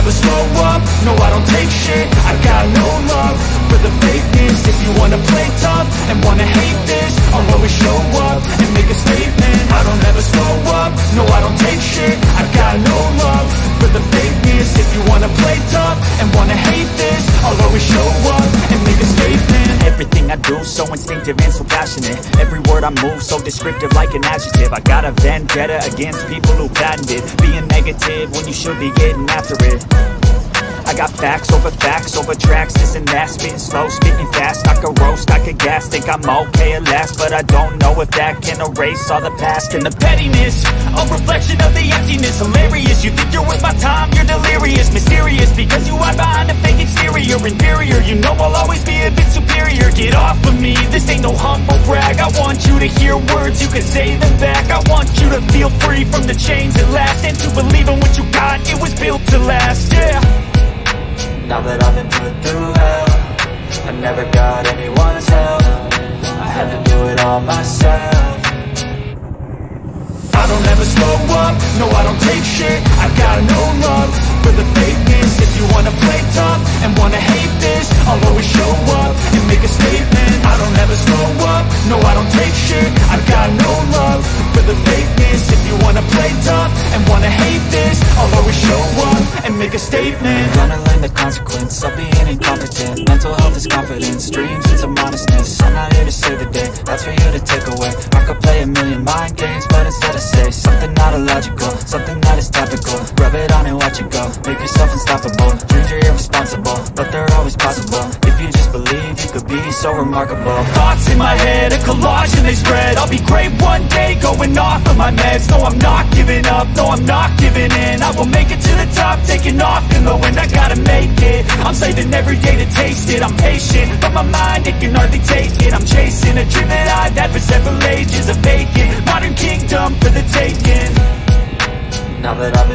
never slow up, no I don't take shit. I got no love for the fakeness. If you wanna play tough and wanna hate this, I'll always show up and make a statement. I don't ever slow up, no I don't take shit. I got no love for the fakeness. If you wanna play tough and wanna hate this, I'll always show up and make a statement. Everything I do so instinctive and so passionate. Every word I move so descriptive like an adjective. I got a vendetta against people who patented being negative when you should be getting after it. I got facts over tracks, this and that. Spitting slow, spitting fast, I could roast, I could gas. Think I'm okay at last, but I don't know if that can erase all the past. And the pettiness, a reflection of the emptiness. Hilarious, you think you're worth my time, you're delirious. Mysterious, because you hide behind a fake exterior. Inferior, you know I'll always be a bit superior. Get off of me, this ain't no humble brag. I want you to hear words, you can say them back. I want you to feel free from the chains that last, and to believe in what you got, it was built to last, yeah. Now that I've been put through hell, I never got anyone's help. I had to do it all myself. I don't ever slow up, no I don't take shit. I got no love for the fakeness. If you wanna play tough and wanna hate this, I'll always show up and make a statement. I don't ever slow up, no I don't take shit. I got no love for the fakeness. If you wanna play tough and wanna hate this, I'll always show up and make a statement. Gonna learn the consequence of being incompetent. Mental health is confidence, dreams into modestness. I'm not here to save the day, that's for you to take away. I could play a million mind games, but instead I say something not illogical, something that is topical. Rub it on and watch it go, make yourself unstoppable. Dreams are irresponsible, but they're always possible. If you just believe, you could be so remarkable. Thoughts in my head, a collage and they spread. I'll be great one day, going off of my meds. No, I'm not giving up, no, I'm not giving in. I will make it to the top, taking off in the wind. I gotta make it, I'm saving every day to taste it. I'm patient, but my mind, it can hardly take it. I'm chasing a dream that I've had for several ages. A vacant modern kingdom for the taking. Now that I've